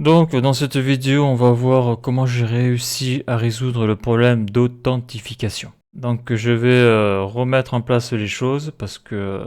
Donc dans cette vidéo, on va voir comment j'ai réussi à résoudre le problème d'authentification. Donc je vais remettre en place les choses parce que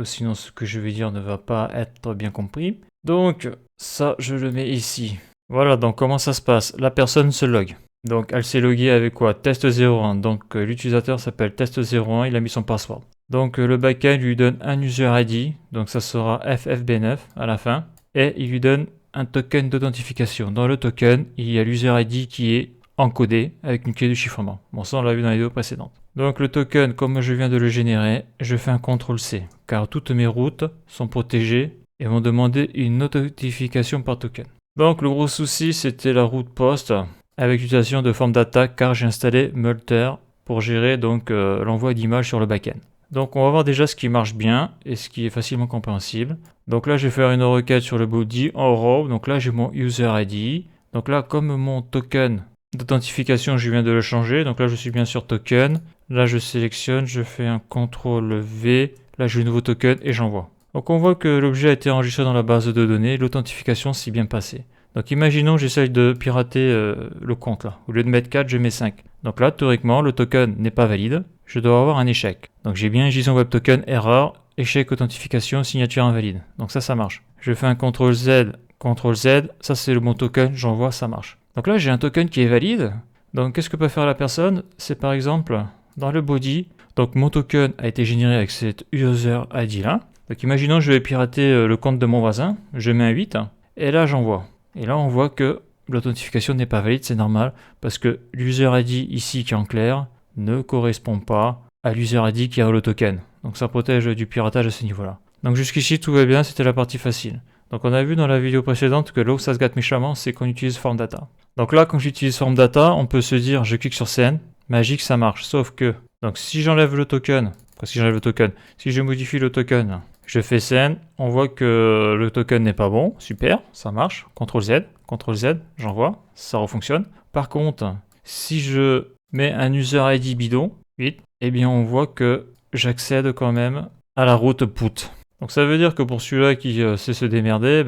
sinon ce que je vais dire ne va pas être bien compris. Donc ça, je le mets ici. Voilà, donc comment ça se passe? La personne se log. Donc elle s'est loguée avec quoi? Test 01. Donc l'utilisateur s'appelle Test 01, il a mis son password. Donc le backend lui donne un user ID, donc ça sera FFB9 à la fin, et il lui donne un token d'authentification. Dans le token, il y a l'user ID qui est encodé avec une clé de chiffrement. Bon, ça on l'a vu dans les vidéos précédentes. Donc le token, comme je viens de le générer, je fais un CTRL-C, car toutes mes routes sont protégées et vont demander une authentification par token. Donc le gros souci, c'était la route post avec l'utilisation de forme d'attaque, car j'ai installé Multer pour gérer donc l'envoi d'images sur le backend. Donc on va voir déjà ce qui marche bien et ce qui est facilement compréhensible. Donc là je vais faire une requête sur le body en row. Donc là j'ai mon user ID. Donc là comme mon token d'authentification je viens de le changer. Donc là je suis bien sur token. Là je sélectionne, je fais un CTRL V. Là j'ai le nouveau token et j'envoie. Donc on voit que l'objet a été enregistré dans la base de données. L'authentification s'est bien passée. Donc imaginons j'essaye de pirater le compte là. Au lieu de mettre 4 je mets 5. Donc là théoriquement le token n'est pas valide. Je dois avoir un échec. Donc j'ai bien JSON Web Token, erreur, échec authentification, signature invalide. Donc ça marche. Je fais un CTRL Z, ça c'est le bon token, j'envoie, ça marche. Donc là j'ai un token qui est valide. Donc qu'est-ce que peut faire la personne? C'est par exemple dans le body. Donc mon token a été généré avec cette user ID là. Donc imaginons je vais pirater le compte de mon voisin, je mets un 8 et là j'envoie. Et là on voit que l'authentification n'est pas valide, c'est normal parce que l'user ID ici qui est en clair ne correspond pas à l'user ID qui a le token. Donc ça protège du piratage à ce niveau-là. Donc jusqu'ici tout va bien, c'était la partie facile. Donc on a vu dans la vidéo précédente que là où ça se gâte méchamment, c'est qu'on utilise form data. Donc là quand j'utilise form data, on peut se dire je clique sur send, magique ça marche. Sauf que, donc si j'enlève le token, si je modifie le token, je fais send, on voit que le token n'est pas bon, super, ça marche, CTRL Z, j'envoie, ça refonctionne. Par contre, si je mets un user ID bidon, 8, eh bien on voit que j'accède quand même à la route put. Donc ça veut dire que pour celui-là qui sait se démerder,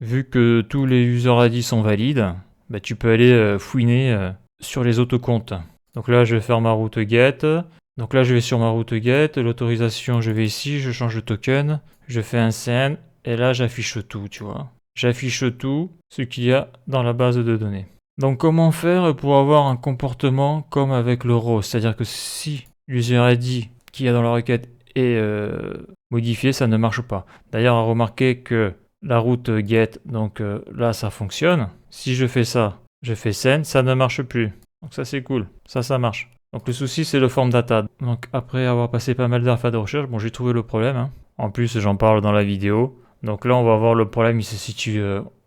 vu que tous les user ID sont valides, tu peux aller fouiner sur les autres comptes. Donc là je vais faire ma route get. Donc là je vais sur ma route get, l'autorisation je vais ici, je change de token, je fais un send, et là j'affiche tout, tu vois. J'affiche tout ce qu'il y a dans la base de données. Donc comment faire pour avoir un comportement comme avec le row? C'est-à-dire que si l'user ID qu'il y a dans la requête est modifié, ça ne marche pas. D'ailleurs, à remarquer que la route get, donc là ça fonctionne. Si je fais ça, je fais send, ça ne marche plus. Donc ça c'est cool, ça marche. Donc le souci c'est le form data. Donc après avoir passé pas mal d'heures à faire de recherche, bon j'ai trouvé le problème. En plus j'en parle dans la vidéo. Donc là on va voir le problème, il se situe,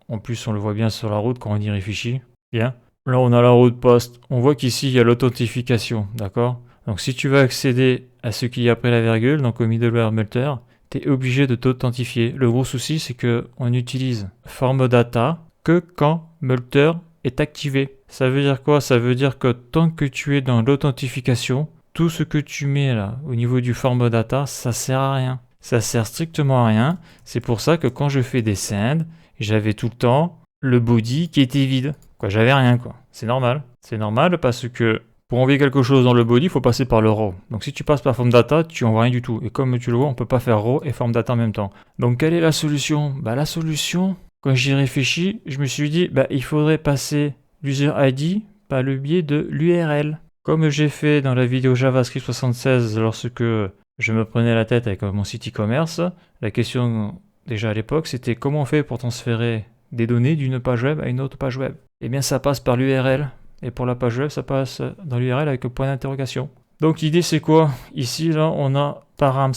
en plus on le voit bien sur la route quand on y réfléchit. Bien. Là, on a la route post. On voit qu'ici, il y a l'authentification, d'accord? Donc, si tu veux accéder à ce qu'il y a après la virgule, donc au middleware Multer, tu es obligé de t'authentifier. Le gros souci, c'est qu'on utilise form data que quand Multer est activé. Ça veut dire quoi? Ça veut dire que tant que tu es dans l'authentification, tout ce que tu mets là, au niveau du form data, ça sert à rien. Ça sert strictement à rien. C'est pour ça que quand je fais des send, j'avais tout le temps le body qui était vide. J'avais rien, quoi. C'est normal. C'est normal parce que pour envoyer quelque chose dans le body, il faut passer par le row. Donc si tu passes par form data, tu envoies rien du tout. Et comme tu le vois, on peut pas faire row et form data en même temps. Donc quelle est la solution? La solution, quand j'y réfléchis, je me suis dit, il faudrait passer l'user ID par le biais de l'URL. Comme j'ai fait dans la vidéo JavaScript 76 lorsque je me prenais la tête avec mon site e-commerce, la question déjà à l'époque, c'était comment on fait pour transférer des données d'une page web à une autre page web. Eh bien ça passe par l'URL. Et pour la page web, ça passe dans l'URL avec le point d'interrogation. Donc l'idée c'est quoi? Ici là on a params.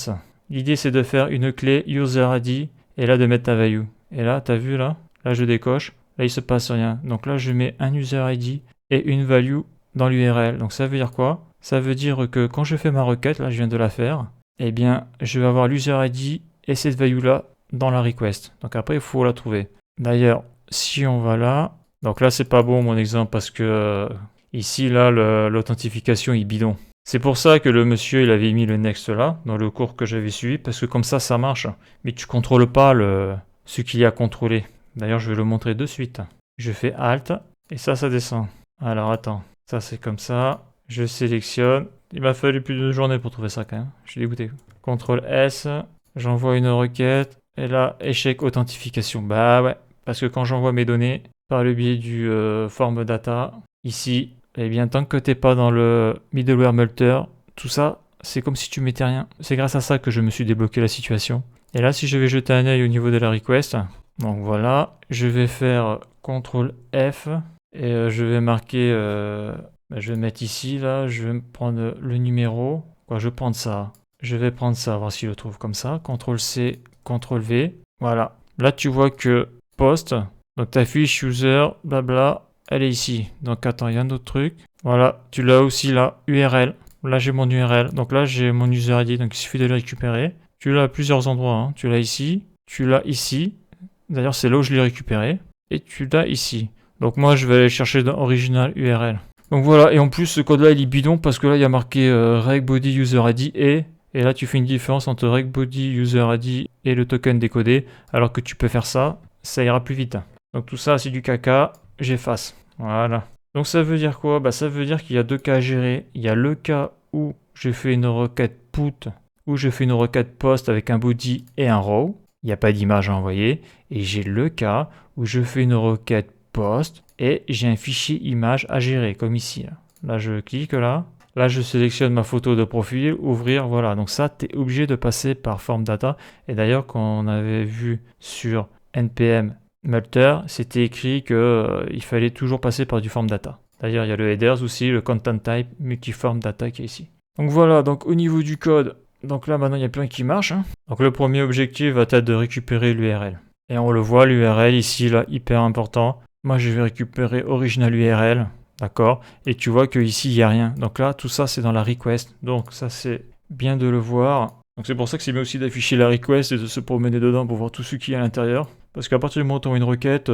L'idée c'est de faire une clé user ID et là de mettre ta value. Et là t'as vu là je décoche, là il se passe rien. Donc là je mets un user ID et une value dans l'URL. Donc ça veut dire quoi? Ça veut dire que quand je fais ma requête, là je viens de la faire, eh bien je vais avoir l'user ID et cette value là dans la request. Donc après il faut la trouver. D'ailleurs, si on va là, donc là c'est pas bon mon exemple parce que ici là l'authentification est bidon. C'est pour ça que le monsieur il avait mis le next là dans le cours que j'avais suivi parce que comme ça marche. Mais tu contrôles pas ce qu'il y a à contrôler. D'ailleurs, je vais le montrer de suite. Je fais Alt et ça descend. Alors attends, ça c'est comme ça. Je sélectionne. Il m'a fallu plus d'une journée pour trouver ça quand même. Je suis dégoûté. CTRL S, j'envoie une requête. Et là, échec authentification. Bah ouais, parce que quand j'envoie mes données par le biais du form data, ici, eh bien tant que t'es pas dans le middleware Multer, tout ça, c'est comme si tu mettais rien. C'est grâce à ça que je me suis débloqué la situation. Et là, si je vais jeter un œil au niveau de la request, donc voilà, je vais faire CTRL F et je vais marquer, je vais mettre ici, là, je vais me prendre le numéro. Quoi, je vais prendre ça. Je vais prendre ça, voir si je le trouve comme ça. CTRL C, CTRL V. Voilà. Là, tu vois que post, donc ta fiche user, blabla, elle est ici. Donc attends, il y a un autre truc. Voilà, tu l'as aussi là, URL. Là, j'ai mon URL. Donc là, j'ai mon user ID, donc il suffit de le récupérer. Tu l'as à plusieurs endroits. Hein. Tu l'as ici, tu l'as ici. D'ailleurs, c'est là où je l'ai récupéré. Et tu l'as ici. Donc moi, je vais aller chercher dans Original URL. Donc voilà, et en plus, ce code-là, il est bidon parce que là, il y a marqué Reg Body User ID et là, tu fais une différence entre Reg Body User ID et le token décodé, alors que tu peux faire ça, ça ira plus vite. Donc tout ça, c'est du caca, j'efface. Voilà. Donc ça veut dire quoi? Bah ça veut dire qu'il y a deux cas à gérer. Il y a le cas où j'ai fait une requête put, où je fais une requête post avec un body et un row. Il n'y a pas d'image à envoyer. Et j'ai le cas où je fais une requête post et j'ai un fichier image à gérer, comme ici. Là, je clique là. Là, je sélectionne ma photo de profil, ouvrir, voilà. Donc ça, tu es obligé de passer par form data. Et d'ailleurs, quand on avait vu sur NPM Multer, c'était écrit qu'il fallait toujours passer par du form data. D'ailleurs, il y a le headers aussi, le content type multiform data qui est ici. Donc voilà, donc au niveau du code, donc là maintenant il y a plein qui marche. Hein. Donc le premier objectif va être de récupérer l'URL. Et on le voit, l'URL ici, là, hyper important. Moi, je vais récupérer original URL. D'accord. Et tu vois qu'ici, il n'y a rien. Donc là, tout ça, c'est dans la request. Donc ça, c'est bien de le voir. Donc c'est pour ça que c'est bien aussi d'afficher la request et de se promener dedans pour voir tout ce qu'il y a à l'intérieur. Parce qu'à partir du moment où tu as une requête, tu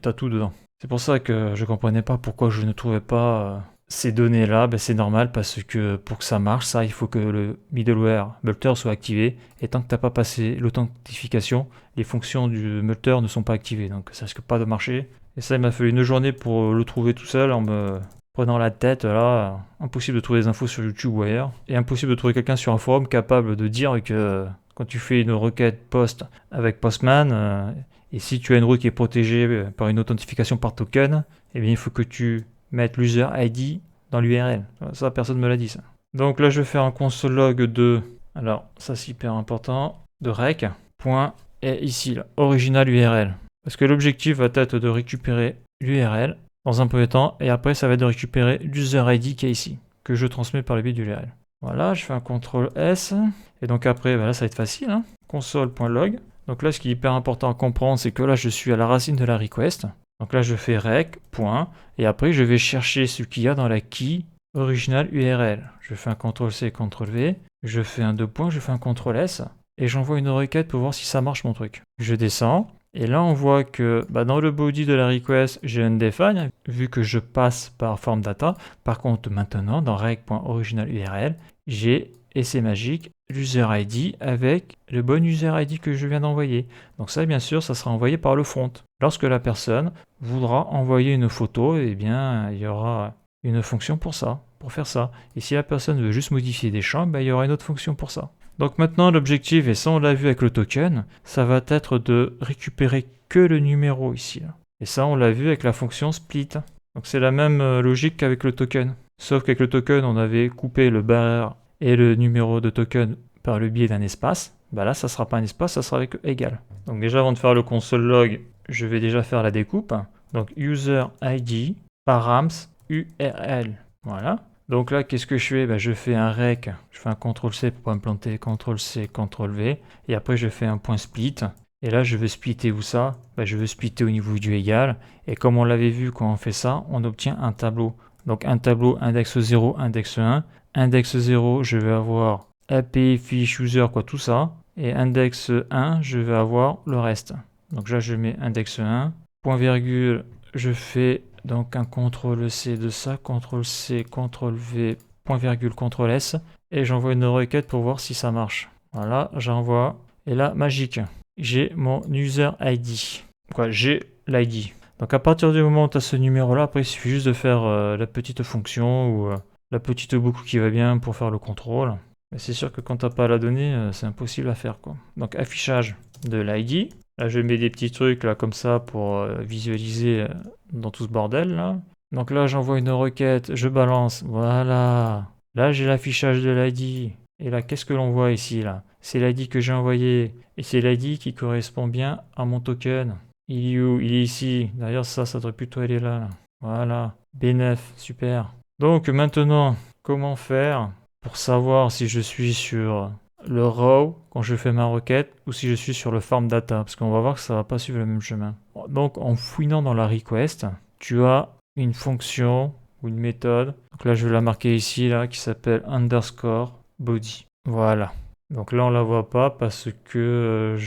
as tout dedans. C'est pour ça que je ne comprenais pas pourquoi je ne trouvais pas ces données-là. Ben, c'est normal parce que pour que ça marche, ça, il faut que le middleware Multer soit activé. Et tant que tu n'as pas passé l'authentification, les fonctions du Multer ne sont pas activées. Donc ça risque pas de marcher. Et ça, il m'a fallu une journée pour le trouver tout seul en me prenant la tête. Là, impossible de trouver des infos sur YouTube ou ailleurs. Et impossible de trouver quelqu'un sur un forum capable de dire que quand tu fais une requête post avec Postman, et si tu as une roue qui est protégée par une authentification par token, eh bien, il faut que tu mettes l'user ID dans l'URL. Ça, personne ne me l'a dit, ça. Donc là, je vais faire un console log de... Alors, ça, c'est hyper important. De rec. Point. Et ici, là, original URL. Parce que l'objectif va être de récupérer l'URL dans un premier temps, et après ça va être de récupérer l'user ID qui est ici, que je transmets par le biais de l'URL. Voilà, je fais un CTRL S, et donc après, là ça va être facile, hein. Console.log. Donc là, ce qui est hyper important à comprendre, c'est que là, je suis à la racine de la request. Donc là, je fais rec, point, et après, je vais chercher ce qu'il y a dans la key original URL. Je fais un CTRL C, CTRL V, je fais un 2 points, je fais un CTRL S, et j'envoie une requête pour voir si ça marche mon truc. Je descends. Et là, on voit que dans le body de la request, j'ai undefined, vu que je passe par form data. Par contre, maintenant, dans reg.originalURL, j'ai, et c'est magique, l'user ID avec le bon user ID que je viens d'envoyer. Donc ça, bien sûr, ça sera envoyé par le front. Lorsque la personne voudra envoyer une photo, eh bien, il y aura une fonction pour ça, pour faire ça. Et si la personne veut juste modifier des champs, il y aura une autre fonction pour ça. Donc maintenant, l'objectif, et ça on l'a vu avec le token, ça va être de récupérer que le numéro ici. Là. Et ça, on l'a vu avec la fonction split. Donc c'est la même logique qu'avec le token. Sauf qu'avec le token, on avait coupé le barre et le numéro de token par le biais d'un espace. Là, ça ne sera pas un espace, ça sera avec égal. Donc déjà, avant de faire le console log, je vais déjà faire la découpe. Donc user ID, params, URL. Voilà. Donc là, qu'est-ce que je fais? Je fais un rec, je fais un CTRL-C pour pas me planter, CTRL-C, CTRL-V, et après je fais un point split, et là je vais splitter où ça? Je vais splitter au niveau du égal, et comme on l'avait vu quand on fait ça, on obtient un tableau. Donc un tableau index 0, index 1, index 0, je vais avoir API, fiche, user, tout ça, et index 1, je vais avoir le reste. Donc là je mets index 1, point virgule, je fais donc un CTRL-C de ça, CTRL-C, CTRL-V, point virgule, CTRL-S, et j'envoie une requête pour voir si ça marche. Voilà, j'envoie, et là, magique, j'ai mon user ID. quoi, j'ai l'ID. Donc à partir du moment où tu as ce numéro-là, après il suffit juste de faire la petite fonction ou la petite boucle qui va bien pour faire le contrôle. Mais c'est sûr que quand tu n'as pas la donnée, c'est impossible à faire, quoi. Donc affichage de l'ID. Là je mets des petits trucs là comme ça pour visualiser dans tout ce bordel là. Donc là j'envoie une requête, je balance, voilà. Là j'ai l'affichage de l'ID. Et là qu'est-ce que l'on voit ici là? C'est l'ID que j'ai envoyé. Et c'est l'ID qui correspond bien à mon token. Il est où? Il est ici. D'ailleurs, ça devrait plutôt aller là, là. Voilà. B9, super. Donc maintenant, comment faire pour savoir si je suis sur le raw quand je fais ma requête ou si je suis sur le farm data? Parce qu'on va voir que ça va pas suivre le même chemin. Donc en fouinant dans la request, tu as une fonction ou une méthode. Donc là, je vais la marquer ici, là, qui s'appelle underscore body. Voilà. Donc là, on la voit pas parce que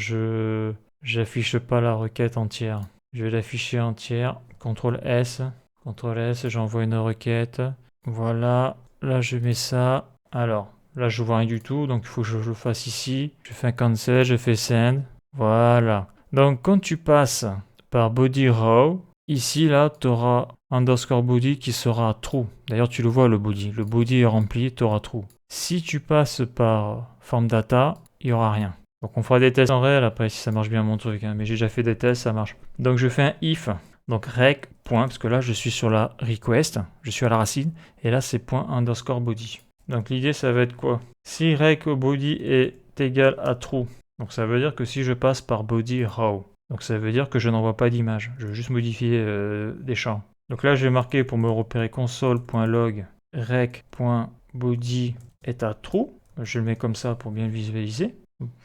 j'affiche pas la requête entière. Je vais l'afficher entière. CTRL S. CTRL S, j'envoie une requête. Voilà. Là, je mets ça. Alors, là, je vois rien du tout. Donc, il faut que je le fasse ici. Je fais un cancel, je fais send. Voilà. Donc, quand tu passes par body raw, ici, là, tu auras underscore body qui sera true. D'ailleurs, tu le vois, le body. Le body est rempli, tu auras true. Si tu passes par form data, il n'y aura rien. Donc on fera des tests en réel après si ça marche bien mon truc, hein. Mais j'ai déjà fait des tests, ça marche. Donc je fais un if, donc rec, point, parce que là je suis sur la request, je suis à la racine, et là c'est point underscore body. Donc l'idée ça va être quoi? Si rec body est égal à true, donc ça veut dire que si je passe par body raw, donc ça veut dire que je n'envoie pas d'image, je veux juste modifier des champs. Donc là je vais marquer pour me repérer console.log rec.body est à true. Je le mets comme ça pour bien le visualiser.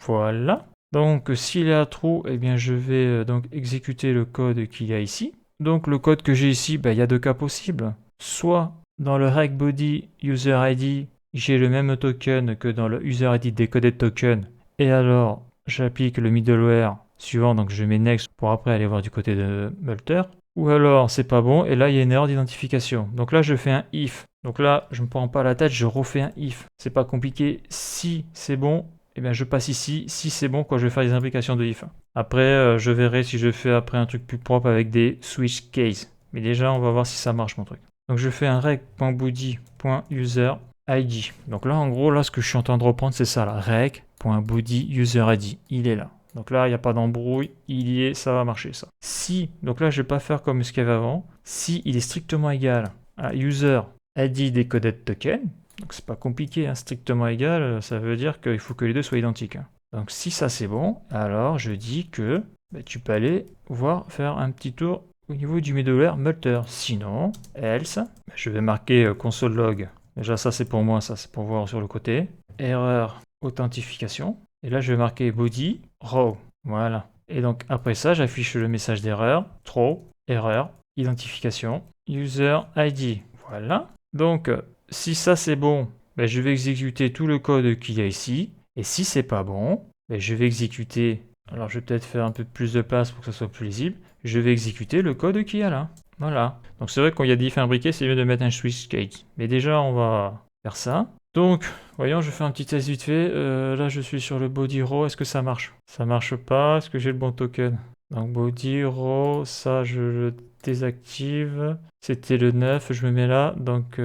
Voilà. Donc s'il est à true, eh bien je vais donc exécuter le code qu'il y a ici. Donc le code que j'ai ici, il y a deux cas possibles. Soit dans le rec body user ID, j'ai le même token que dans le user ID decoded token. Et alors j'applique le middleware suivant, donc je mets next pour après aller voir du côté de Multer. Ou alors c'est pas bon et là il y a une erreur d'identification. Donc là je fais un if. Donc là je me prends pas la tête, je refais un if. C'est pas compliqué. Si c'est bon, eh bien je passe ici. Si c'est bon, quoi, je vais faire des implications de if. Après je verrai si je fais après un truc plus propre avec des switch case. Mais déjà on va voir si ça marche mon truc. Donc je fais un rec.body.user ID. Donc là en gros là ce que je suis en train de reprendre c'est ça là. Rec.body.user.id. Il est là. Donc là, il n'y a pas d'embrouille, il y est, ça va marcher ça. Si, donc là, je ne vais pas faire comme ce qu'il y avait avant, si il est strictement égal à user ID decoded token, donc c'est pas compliqué, hein, strictement égal, ça veut dire qu'il faut que les deux soient identiques. Hein. Donc si ça c'est bon, alors je dis que tu peux aller voir faire un petit tour au niveau du middleware Multer. Sinon, else, je vais marquer console log. Déjà ça c'est pour moi, ça c'est pour voir sur le côté. Erreur authentification. Et là, je vais marquer body, raw. Voilà. Et donc, après ça, j'affiche le message d'erreur, throw, erreur, identification, user ID. Voilà. Donc, si ça c'est bon, je vais exécuter tout le code qu'il y a ici. Et si c'est pas bon, je vais exécuter. Alors, je vais peut-être faire un peu plus de place pour que ça soit plus lisible. Je vais exécuter le code qu'il y a là. Voilà. Donc, c'est vrai qu'on y a des différents briquets, c'est mieux de mettre un switch case. Mais déjà, on va faire ça. Donc, voyons, je fais un petit test vite fait. Là, je suis sur le body raw. Est-ce que ça marche? Ça marche pas. Est-ce que j'ai le bon token? Donc, body raw, ça, je le désactive. C'était le 9, je me mets là. Donc,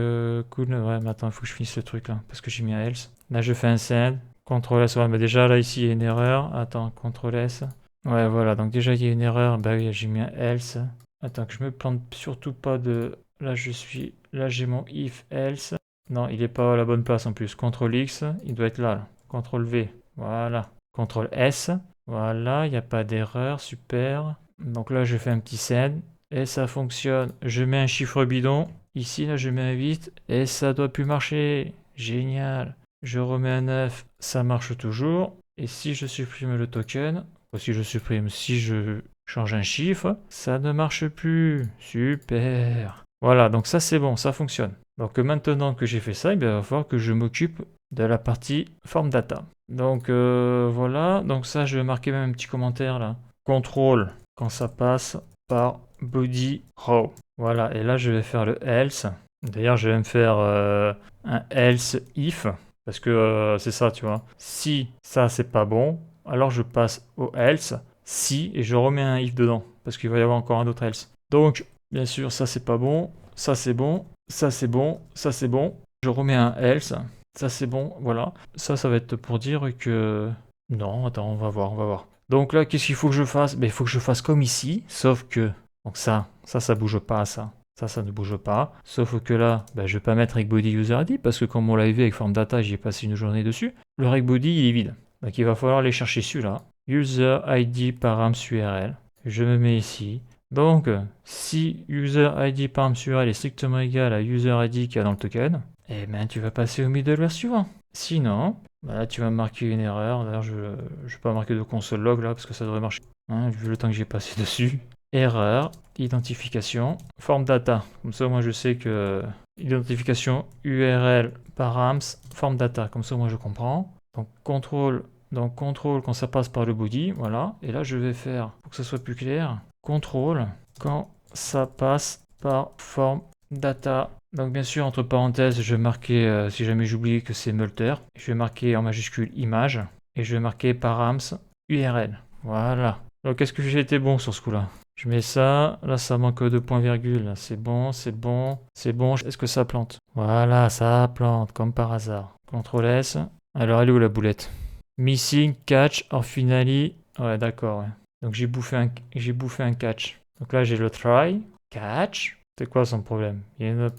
cool. Ouais, mais attends, il faut que je finisse ce truc là. Parce que j'ai mis un else. Là, je fais un send. CTRL S. Ouais, mais déjà, là, ici, il y a une erreur. Attends, CTRL S. Ouais, voilà. Donc, déjà, il y a une erreur. Bah oui, j'ai mis un else. Attends, que je me plante surtout pas de... Là, je suis... Là, j'ai mon if else. Non, il n'est pas à la bonne place en plus. CTRL X, il doit être là. CTRL V, voilà. CTRL S, voilà, il n'y a pas d'erreur, super. Donc là, je fais un petit send et ça fonctionne. Je mets un chiffre bidon. Ici, là, je mets un 8 et ça doit plus marcher. Génial. Je remets un 9, ça marche toujours. Et si je supprime le token, si je change un chiffre, ça ne marche plus. Super. Voilà, donc ça c'est bon, ça fonctionne. Donc maintenant que j'ai fait ça, il va falloir que je m'occupe de la partie form data. Donc voilà, donc ça je vais marquer même un petit commentaire là. Contrôle quand ça passe par body raw. Voilà, et là je vais faire le else. D'ailleurs je vais me faire un else if, parce que c'est ça tu vois. Si ça c'est pas bon, alors je passe au else, si, et je remets un if dedans. parce qu'il va y avoir encore un autre else. Donc, bien sûr, ça c'est pas bon, ça c'est bon, ça c'est bon, ça c'est bon. Je remets un else, ça c'est bon, voilà. Ça va être pour dire que... Non, attends, on va voir. Donc là, qu'est-ce qu'il faut que je fasse? Ben, il faut que je fasse comme ici, sauf que... Donc ça bouge pas, ça. Ça ne bouge pas. Sauf que là, ben, je vais pas mettre regbody user ID, parce que comme on l'a vu avec form data, j'y ai passé une journée dessus. Le regbody, il est vide. Donc il va falloir aller chercher celui-là. User ID params URL. Je me mets ici. Donc, si user ID params URL est strictement égal à user ID qu'il y a dans le token, eh bien tu vas passer au middleware suivant. Sinon, bah là tu vas marquer une erreur. D'ailleurs, je ne vais pas marquer de console log là, parce que ça devrait marcher. Hein, vu le temps que j'ai passé dessus. Erreur, identification, form data. Comme ça, moi je sais que identification URL params form data. Comme ça, moi je comprends. Donc contrôle quand ça passe par le body, voilà. Et là je vais faire, pour que ça soit plus clair, contrôle quand ça passe par form data. Donc bien sûr, entre parenthèses, je vais marquer, si jamais j'oublie que c'est multer, je vais marquer en majuscule image et je vais marquer params URL. Voilà. Donc est-ce que j'ai été bon sur ce coup-là? Je mets ça, là ça manque de point virgule, c'est bon. Est-ce que ça plante? Voilà, ça plante, comme par hasard. CTRL S. Alors elle est où la boulette? Missing catch or finally. Ouais, d'accord, ouais. Donc j'ai bouffé un catch. Donc là j'ai le try, catch. C'est quoi son problème? Il y a une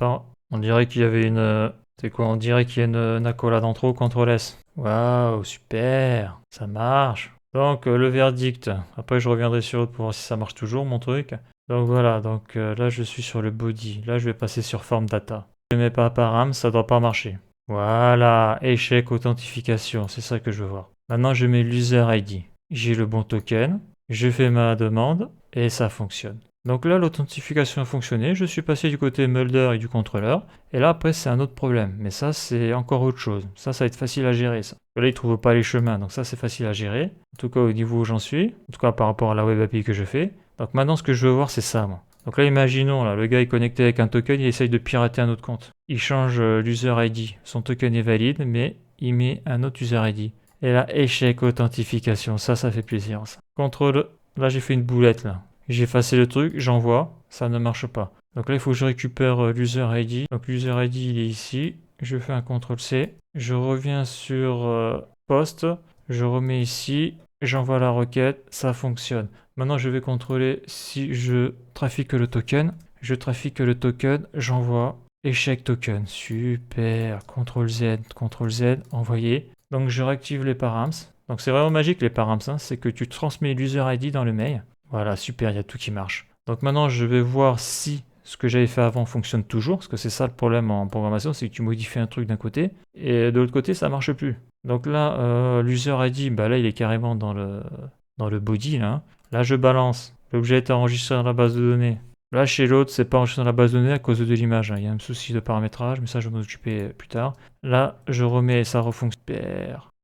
On dirait qu'il y avait une... C'est quoi? On dirait qu'il y a une accolade en trop, CTRL S. Waouh, super, ça marche. Donc le verdict, après je reviendrai sur l'autre pour voir si ça marche toujours mon truc. Donc voilà, donc là je suis sur le body, là je vais passer sur form data. Je ne mets pas param, ça doit pas marcher. Voilà, échec authentification, c'est ça que je veux voir. Maintenant je mets l'user ID, j'ai le bon token, je fais ma demande et ça fonctionne. Donc là l'authentification a fonctionné, je suis passé du côté Mulder et du contrôleur. Et là après c'est un autre problème, mais ça c'est encore autre chose. Ça va être facile à gérer ça. Là il ne trouve pas les chemins, donc ça c'est facile à gérer. En tout cas au niveau où j'en suis, en tout cas par rapport à la web API que je fais. Donc maintenant ce que je veux voir c'est ça moi. Donc là imaginons, là, le gars est connecté avec un token, il essaye de pirater un autre compte. Il change l'user ID, son token est valide, mais il met un autre user ID. Et là échec authentification, ça fait plaisir ça. Contrôle, là j'ai fait une boulette là. J'ai effacé le truc, j'envoie, ça ne marche pas. Donc là, il faut que je récupère l'user ID. Donc l'user ID, il est ici. Je fais un CTRL-C. Je reviens sur post. Je remets ici. J'envoie la requête. Ça fonctionne. Maintenant, je vais contrôler si je trafique le token. Je trafique le token. J'envoie. Échec token. Super. CTRL-Z, envoyer. Donc je réactive les params. Donc c'est vraiment magique les params. Hein. C'est que tu transmets l'user ID dans le mail. Voilà, super, il y a tout qui marche. Donc maintenant, je vais voir si ce que j'avais fait avant fonctionne toujours, parce que c'est ça le problème en programmation, c'est que tu modifies un truc d'un côté, et de l'autre côté, ça marche plus. Donc là, l'user ID, bah là, il est carrément dans le body, là. Là, je balance. L'objet est enregistré dans la base de données. Là, chez l'autre, c'est pas enregistré dans la base de données à cause de l'image. Il y a un souci de paramétrage, mais ça, je vais m'en occuper plus tard. Là, je remets, ça refonctionne.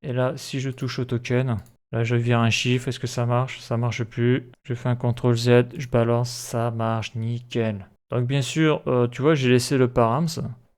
Et là, si je touche au token... Là, je vire un chiffre. Est-ce que ça marche? Ça marche plus. Je fais un CTRL Z. Je balance. Ça marche. Nickel. Donc, bien sûr, tu vois, j'ai laissé le params.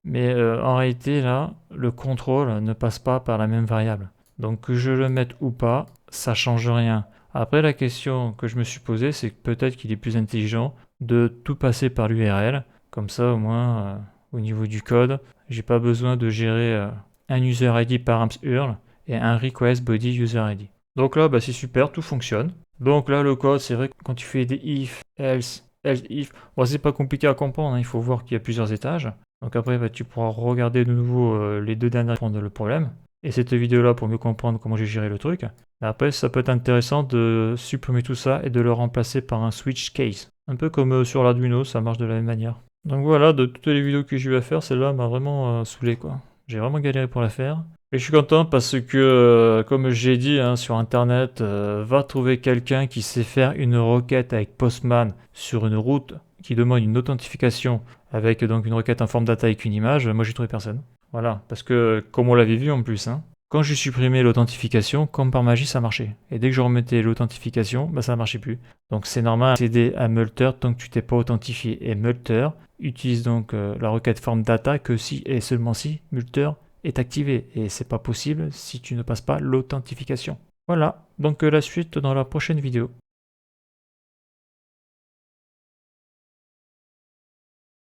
Mais en réalité, là, le contrôle ne passe pas par la même variable. Donc, que je le mette ou pas, ça change rien. Après, la question que je me suis posée, c'est que peut-être qu'il est plus intelligent de tout passer par l'URL. Comme ça, au moins, au niveau du code, j'ai pas besoin de gérer un user ID params URL et un request body user ID. Donc là, bah, c'est super, tout fonctionne. Donc là, le code, c'est vrai que quand tu fais des if, else, if, bon, c'est pas compliqué à comprendre, hein, il faut voir qu'il y a plusieurs étages. Donc après, bah, tu pourras regarder de nouveau les deux dernières pour le problème. Et cette vidéo-là pour mieux comprendre comment j'ai géré le truc. Et après, ça peut être intéressant de supprimer tout ça et de le remplacer par un switch case. Un peu comme sur l'Arduino, ça marche de la même manière. Donc voilà, de toutes les vidéos que j'ai eu à faire, celle-là m'a vraiment saoulé, quoi. J'ai vraiment galéré pour la faire. Et je suis content parce que, comme j'ai dit hein, sur internet, va trouver quelqu'un qui sait faire une requête avec Postman sur une route qui demande une authentification avec donc une requête en forme data avec une image. Moi j'ai trouvé personne. Voilà, parce que comme on l'avait vu en plus, hein, quand j'ai supprimé l'authentification, comme par magie ça marchait. Et dès que je remettais l'authentification, bah, ça marchait plus. Donc c'est normal d'accéder à Multer tant que tu t'es pas authentifié. Et Multer utilise donc la requête forme data que si et seulement si Multer est activé et c'est pas possible si tu ne passes pas l'authentification. Voilà, donc la suite dans la prochaine vidéo.